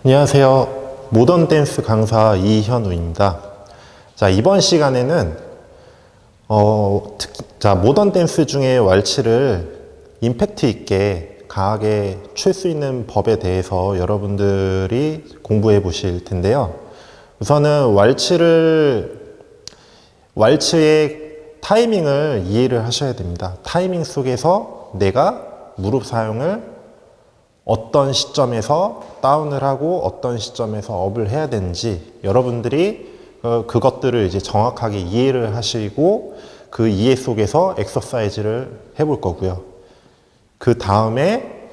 안녕하세요. 모던 댄스 강사 이현우입니다. 자, 이번 시간에는 모던 댄스 중에 왈츠를 임팩트 있게 강하게 출 수 있는 법에 대해서 여러분들이 공부해 보실 텐데요. 우선은 왈츠의 타이밍을 이해를 하셔야 됩니다. 타이밍 속에서 내가 무릎 사용을 어떤 시점에서 다운을 하고 어떤 시점에서 업을 해야 되는지 여러분들이 그것들을 이제 정확하게 이해를 하시고 그 이해 속에서 엑서사이즈를 해볼 거고요. 그 다음에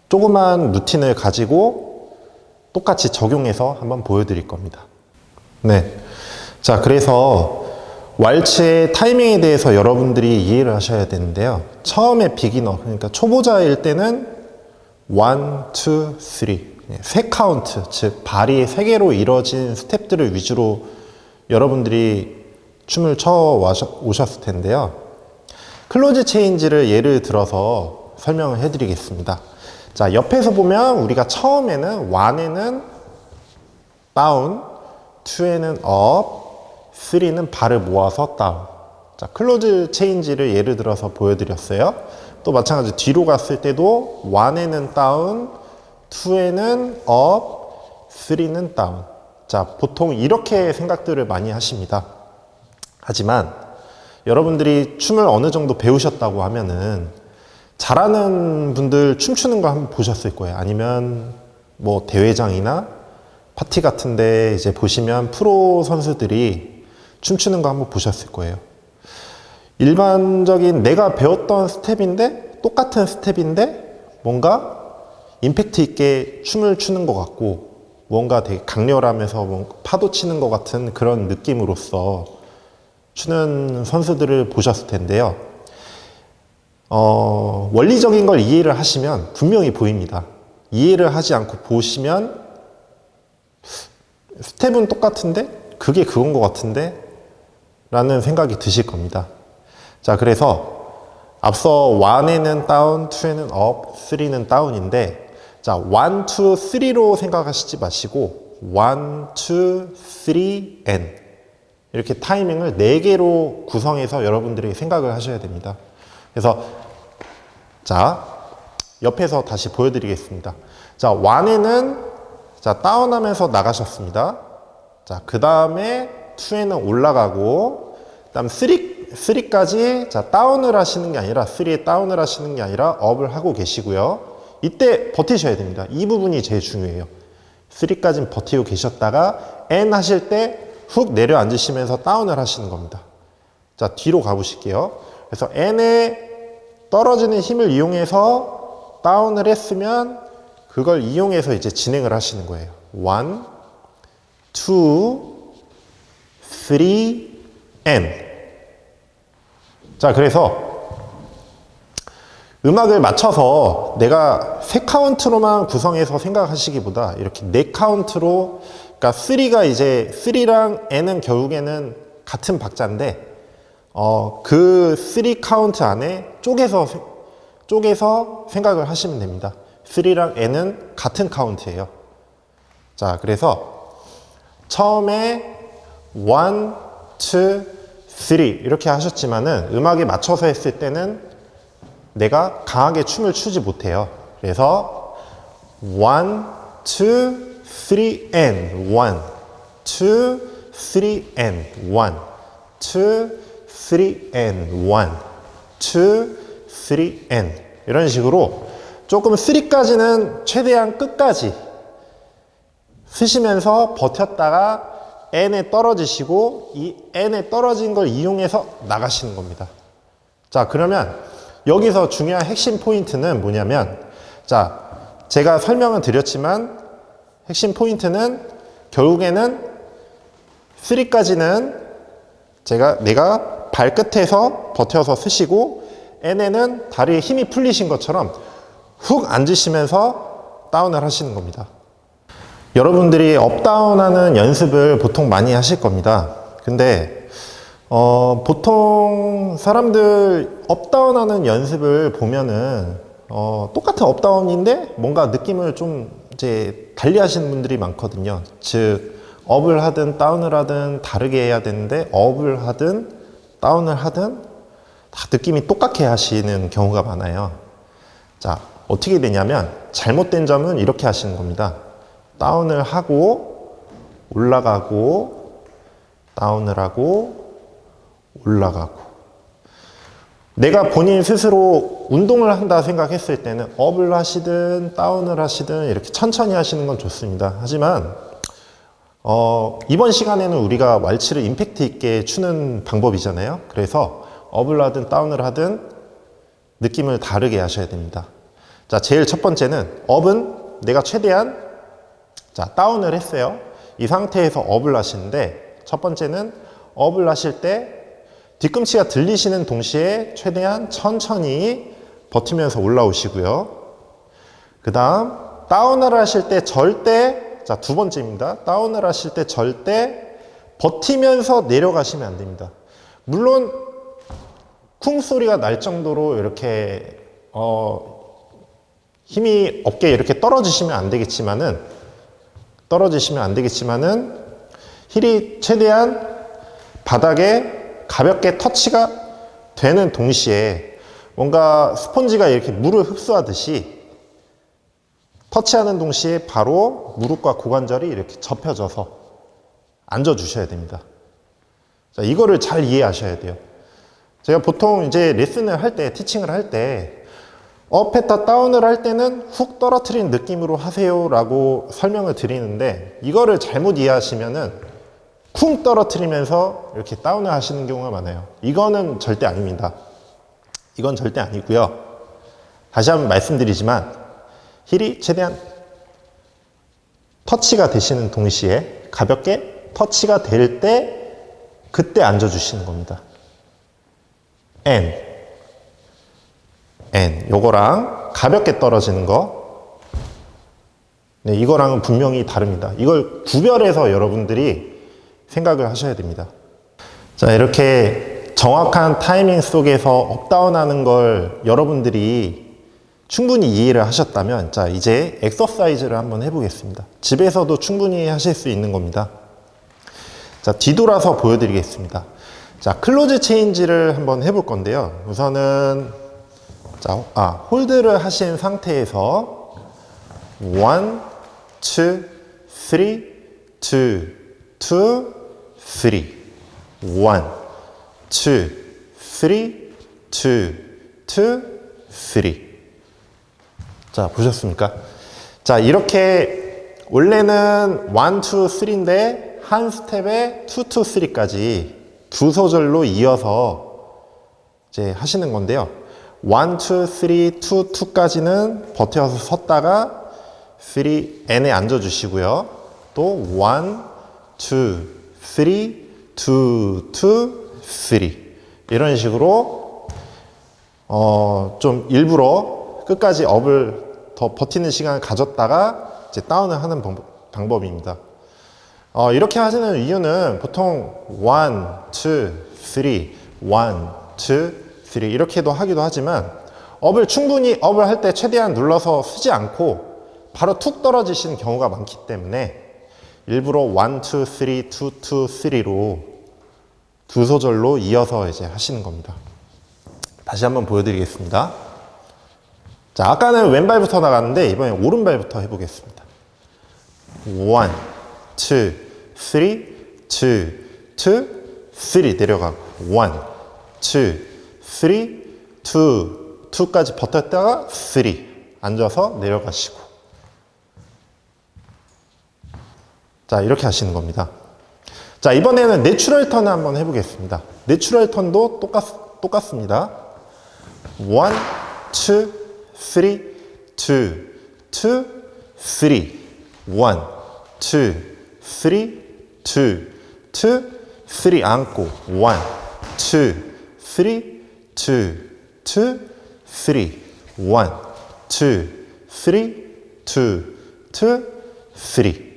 조그만 루틴을 가지고 똑같이 적용해서 한번 보여드릴 겁니다. 네. 자, 그래서 왈츠의 타이밍에 대해서 여러분들이 이해를 하셔야 되는데요. 처음에 비기너, 그러니까 초보자일 때는 1, 2, 3, 세 카운트, 즉 발이 세 개로 이루어진 스텝들을 위주로 여러분들이 춤을 춰 오셨을 텐데요. 클로즈 체인지를 예를 들어서 설명을 해드리겠습니다. 자, 옆에서 보면 우리가 처음에는 1에는 다운, 2에는 업, 3는 발을 모아서 다운. 자, 클로즈 체인지를 예를 들어서 보여드렸어요. 또 마찬가지로 뒤로 갔을 때도 1에는 다운, 2에는 업, 3는 다운. 자, 보통 이렇게 생각들을 많이 하십니다. 하지만 여러분들이 춤을 어느 정도 배우셨다고 하면은 잘하는 분들 춤추는 거 한번 보셨을 거예요. 아니면 뭐 대회장이나 파티 같은데 이제 보시면 프로 선수들이 춤추는 거 한번 보셨을 거예요. 일반적인 내가 배웠던 스텝인데 똑같은 스텝인데 뭔가 임팩트 있게 춤을 추는 것 같고 뭔가 되게 강렬하면서 뭔가 파도 치는 것 같은 그런 느낌으로서 추는 선수들을 보셨을 텐데요. 원리적인 걸 이해를 하시면 분명히 보입니다. 이해를 하지 않고 보시면 스텝은 똑같은데 그게 그건 것 같은데 라는 생각이 드실 겁니다. 자, 그래서 앞서 1에는 다운, 2에는 업, 3는 다운인데 자, 1, 2, 3로 생각하시지 마시고 1, 2, 3, N 이렇게 타이밍을 4개로 구성해서 여러분들이 생각을 하셔야 됩니다. 그래서 자, 옆에서 다시 보여드리겠습니다. 자, 1에는 자, 다운하면서 나가셨습니다. 자, 그 다음에 2에는 올라가고 그다음 3까지 자, 다운을 하시는 게 아니라 3에 다운을 하시는 게 아니라 업을 하고 계시고요. 이때 버티셔야 됩니다. 이 부분이 제일 중요해요. 3까지는 버티고 계셨다가 N 하실 때 훅 내려앉으시면서 다운을 하시는 겁니다. 자, 뒤로 가보실게요. 그래서 N에 떨어지는 힘을 이용해서 다운을 했으면 그걸 이용해서 이제 진행을 하시는 거예요. 1, 2, 3, N. 자, 그래서 음악을 맞춰서 내가 세 카운트로만 구성해서 생각하시기보다 이렇게 네 카운트로, 그러니까 3가 이제 3랑 N은 결국에는 같은 박자인데 그 3 카운트 안에 쪼개서 생각을 하시면 됩니다. 3랑 N은 같은 카운트예요. 자, 그래서 처음에 1, 2, 3 이렇게 하셨지만은 음악에 맞춰서 했을 때는 내가 강하게 춤을 추지 못해요. 그래서 1, 2, 3, and 1, 2, 3, and 1, 2, 3, and 1, 2, 3, and 이런 식으로 조금 3까지는 최대한 끝까지 쓰시면서 버텼다가 N에 떨어지시고 이 N에 떨어진 걸 이용해서 나가시는 겁니다. 자, 그러면 여기서 중요한 핵심 포인트는 뭐냐면 자, 제가 설명은 드렸지만 핵심 포인트는 결국에는 3까지는 내가 발끝에서 버텨서 쓰시고 N에는 다리에 힘이 풀리신 것처럼 훅 앉으시면서 다운을 하시는 겁니다. 여러분들이 업다운하는 연습을 보통 많이 하실 겁니다. 근데 보통 사람들 업다운하는 연습을 보면은 똑같은 업다운인데 뭔가 느낌을 좀 이제 달리 하시는 분들이 많거든요. 즉, 업을 하든 다운을 하든 다르게 해야 되는데, 업을 하든 다운을 하든 다 느낌이 똑같게 하시는 경우가 많아요. 자, 어떻게 되냐면, 잘못된 점은 이렇게 하시는 겁니다. 다운을 하고, 올라가고, 다운을 하고, 올라가고. 내가 본인 스스로 운동을 한다 생각했을 때는 업을 하시든 다운을 하시든 이렇게 천천히 하시는 건 좋습니다. 하지만 이번 시간에는 우리가 왈츠를 임팩트 있게 추는 방법이잖아요. 그래서 업을 하든 다운을 하든 느낌을 다르게 하셔야 됩니다. 자, 제일 첫 번째는 업은 내가 최대한 다운을 했어요. 이 상태에서 업을 하시는데, 첫 번째는 업을 하실 때 뒤꿈치가 들리시는 동시에 최대한 천천히 버티면서 올라오시고요. 그 다음 다운을 하실 때 절대, 자, 두 번째입니다. 다운을 하실 때 절대 버티면서 내려가시면 안 됩니다. 물론 쿵 소리가 날 정도로 이렇게 힘이 없게 이렇게 떨어지시면 안 되겠지만은 힐이 최대한 바닥에 가볍게 터치가 되는 동시에 뭔가 스펀지가 이렇게 물을 흡수하듯이 터치하는 동시에 바로 무릎과 고관절이 이렇게 접혀져서 앉아주셔야 됩니다. 자, 이거를 잘 이해하셔야 돼요. 제가 보통 이제 레슨을 할 때, 티칭을 할 때, 업했다 다운을 할 때는 훅 떨어뜨리는 느낌으로 하세요 라고 설명을 드리는데, 이거를 잘못 이해하시면은 쿵 떨어뜨리면서 이렇게 다운을 하시는 경우가 많아요. 이거는 절대 아닙니다. 이건 절대 아니고요. 다시 한번 말씀드리지만 힐이 최대한 터치가 되시는 동시에 가볍게 터치가 될 때 그때 앉아주시는 겁니다. N 요거랑 가볍게 떨어지는 거, 네, 이거랑은 분명히 다릅니다. 이걸 구별해서 여러분들이 생각을 하셔야 됩니다. 자, 이렇게 정확한 타이밍 속에서 업다운 하는 걸 여러분들이 충분히 이해를 하셨다면, 자, 이제 엑서사이즈를 한번 해보겠습니다. 집에서도 충분히 하실 수 있는 겁니다. 자, 뒤돌아서 보여드리겠습니다. 자, 클로즈 체인지를 한번 해볼 건데요. 우선은 홀드를 하신 상태에서 1, 2, 3, 2, 2, 3, 1, 2, 3, 2, 2, 3. 자, 보셨습니까? 자, 이렇게 원래는 1, 2, 3인데 한 스텝에 2, 2, 3까지 두 소절로 이어서 이제 하시는 건데요. 1, 2, 3, 2, 2까지는 버텨서 섰다가 3, N에 앉아주시고요. 또 1, 2, 3, 2, 2, 3 이런 식으로 좀 일부러 끝까지 업을 더 버티는 시간을 가졌다가 이제 다운을 하는 방법입니다. 이렇게 하시는 이유는 보통 1, 2, 3, 1, 2, 3 이렇게도 하기도 하지만 충분히 업을 할 때 최대한 눌러서 쓰지 않고 바로 툭 떨어지시는 경우가 많기 때문에 일부러 1, 2, 3, 2, 2, 3로 두 소절로 이어서 이제 하시는 겁니다. 다시 한번 보여드리겠습니다. 자, 아까는 왼발부터 나갔는데 이번엔 오른발부터 해보겠습니다. 1, 2, 3, 2, 2, 3 내려가고 1, 2, 3, 2, 2까지 버텼다가 3 앉아서 내려가시고, 자, 이렇게 하시는 겁니다. 자, 이번에는 내추럴 턴을 한번 해보겠습니다. 내추럴 턴도 똑같습니다. 1, 2, 3, 2, 2, 3 1, 2, 3, 2, 2, 3 앉고 1, 2, 3, 2, 2, 3 1, 2, 3, 2, 2, 3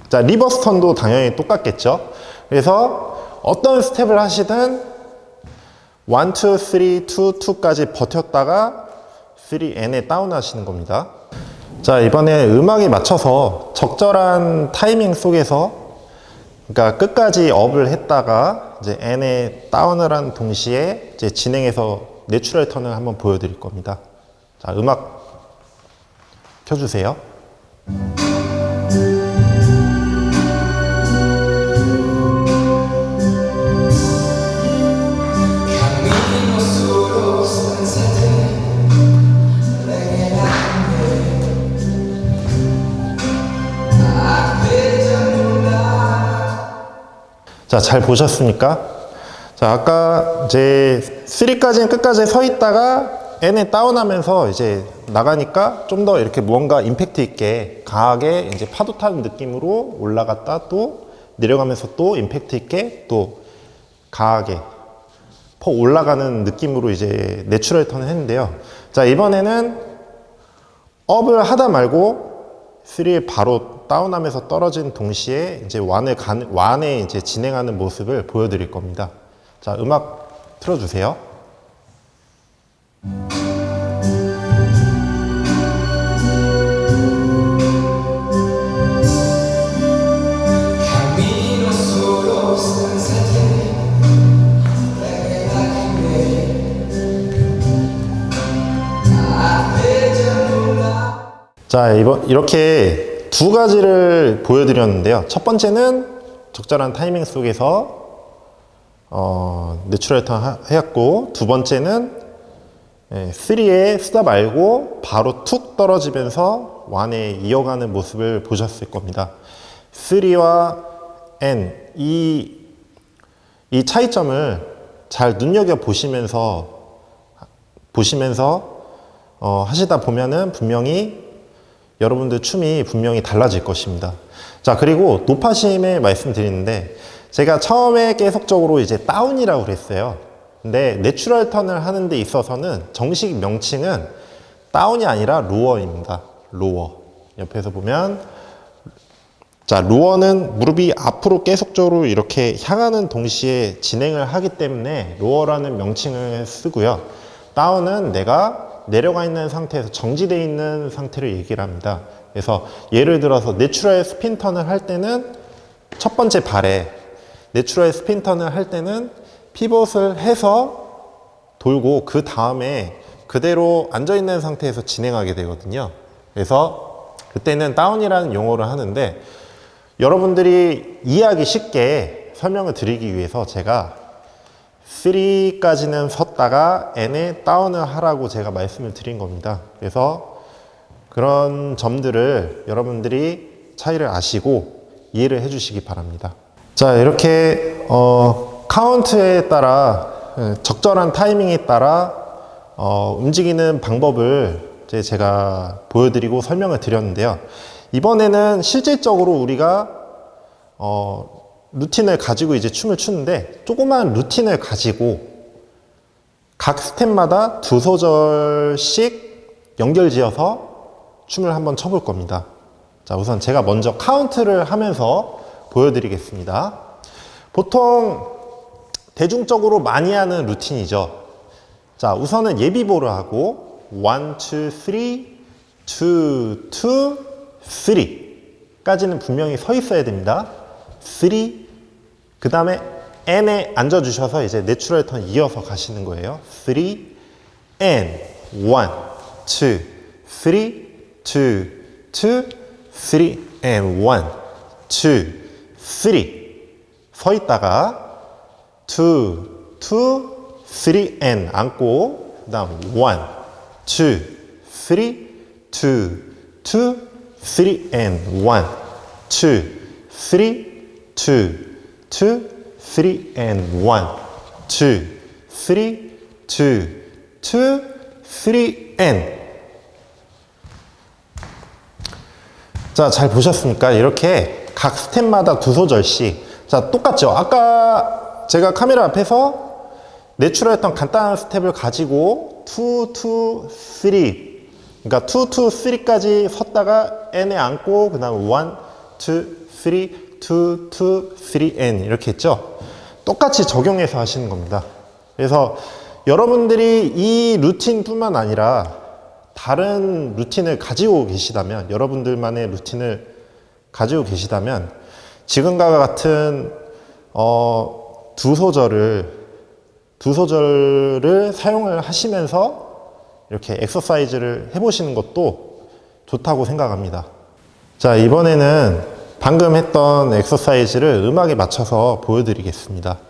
자, 리버스 턴도 당연히 똑같겠죠. 그래서 어떤 스텝을 하시든 1, 2, 3, 2, 2까지 버텼다가 3N에 다운 하시는 겁니다. 자, 이번에 음악에 맞춰서 적절한 타이밍 속에서, 그러니까 끝까지 업을 했다가 이제 N에 다운을 한 동시에 이제 진행해서 내추럴 턴을 한번 보여드릴 겁니다. 자, 음악 켜주세요. 자, 잘 보셨습니까? 자, 아까 이제 3까지는 끝까지 서 있다가 N에 다운하면서 이제 나가니까 좀 더 이렇게 무언가 임팩트 있게 강하게 이제 파도 타는 느낌으로 올라갔다 또 내려가면서 또 임팩트 있게 또 강하게 퍼 올라가는 느낌으로 이제 내추럴 턴을 했는데요. 자, 이번에는 업을 하다 말고 3에 바로 다운하면서 떨어진 동시에 이제 완에 이제 진행하는 모습을 보여드릴 겁니다. 자, 음악 틀어주세요. 자, 이렇게 두 가지를 보여드렸는데요. 첫 번째는 적절한 타이밍 속에서 내추럴 턴 해왔고, 두 번째는 3에 쓰다 말고 바로 툭 떨어지면서 완에 이어가는 모습을 보셨을 겁니다. 3와 N, 이 차이점을 잘 눈여겨 보시면서 하시다 보면은 분명히 여러분들 춤이 분명히 달라질 것입니다. 자, 그리고 높아심에 말씀드리는데, 제가 처음에 계속적으로 이제 다운이라고 그랬어요. 근데 내추럴 턴을 하는 데 있어서는 정식 명칭은 다운이 아니라 로어입니다. 로어. 옆에서 보면, 자, 로어는 무릎이 앞으로 계속적으로 이렇게 향하는 동시에 진행을 하기 때문에 로어라는 명칭을 쓰고요. 다운은 내가 내려가 있는 상태에서 정지되어 있는 상태를 얘기를 합니다. 그래서 예를 들어서 내추럴 스핀 턴을 할 때는 첫 번째 발에 내추럴 스핀 턴을 할 때는 피벗을 해서 돌고 그 다음에 그대로 앉아 있는 상태에서 진행하게 되거든요. 그래서 그때는 다운이라는 용어를 하는데, 여러분들이 이해하기 쉽게 설명을 드리기 위해서 제가 3까지는 섰다가 N에 다운을 하라고 제가 말씀을 드린 겁니다. 그래서 그런 점들을 여러분들이 차이를 아시고 이해를 해주시기 바랍니다. 자, 이렇게 카운트에 따라 적절한 타이밍에 따라 움직이는 방법을 제가 보여드리고 설명을 드렸는데요. 이번에는 실질적으로 우리가 루틴을 가지고 이제 춤을 추는데, 조그만 루틴을 가지고 각 스텝마다 2소절씩 연결지어서 춤을 한번 춰볼 겁니다. 자, 우선 제가 먼저 카운트를 하면서 보여드리겠습니다. 보통 대중적으로 많이 하는 루틴이죠. 자, 우선은 예비보를 하고 1, 2, 3, 2, 2, 3까지는 분명히 서 있어야 됩니다. 3, 그 다음에 N에 앉아주셔서 이제 내추럴 턴 이어서 가시는 거예요. 3, N, 1, 2, 3, 2, 2, 3, N, 1, 2, 3. 서 있다가 2, 2, 3, N 앉고, 그 다음 1, 2, 3, 2, 2, 3, N, 1, 2, 3, 2, 2, 3, and 1, 2, 3, 2, 2, 3, and. 자, 잘 보셨습니까? 이렇게 각 스텝마다 2소절씩. 자, 똑같죠? 아까 제가 카메라 앞에서 내추럴했던 간단한 스텝을 가지고 2, 2, 3. 그러니까 2, 2, 3까지 섰다가 N에 앉고, 그 다음에 1, 2, 3, 2, 2, 3, N 이렇게 했죠. 똑같이 적용해서 하시는 겁니다. 그래서 여러분들이 이 루틴뿐만 아니라 다른 루틴을 가지고 계시다면, 여러분들만의 루틴을 가지고 계시다면 지금과 같은 두 소절을 사용을 하시면서 이렇게 엑서사이즈를 해보시는 것도 좋다고 생각합니다. 자, 이번에는 방금 했던 엑서사이즈를 음악에 맞춰서 보여드리겠습니다.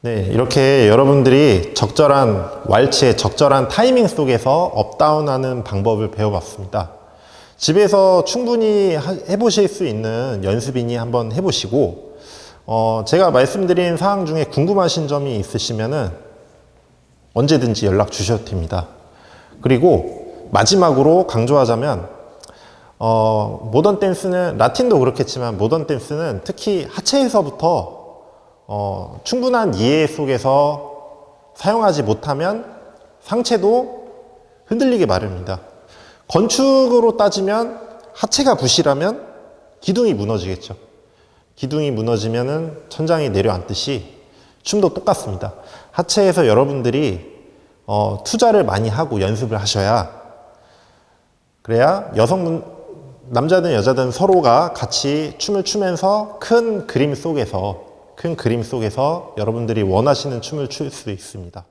네, 이렇게 여러분들이 적절한 왈츠의 적절한 타이밍 속에서 업다운하는 방법을 배워봤습니다. 집에서 충분히 해보실 수 있는 연습이니 한번 해보시고, 제가 말씀드린 사항 중에 궁금하신 점이 있으시면은 언제든지 연락 주셔도 됩니다. 그리고 마지막으로 강조하자면, 모던 댄스는, 라틴도 그렇겠지만 모던 댄스는 특히 하체에서부터 충분한 이해 속에서 사용하지 못하면 상체도 흔들리게 마련입니다. 건축으로 따지면 하체가 부실하면 기둥이 무너지겠죠. 기둥이 무너지면은 천장이 내려앉듯이 춤도 똑같습니다. 하체에서 여러분들이 투자를 많이 하고 연습을 하셔야, 그래야 남자든 여자든 서로가 같이 춤을 추면서 큰 그림 속에서 여러분들이 원하시는 춤을 출 수 있습니다.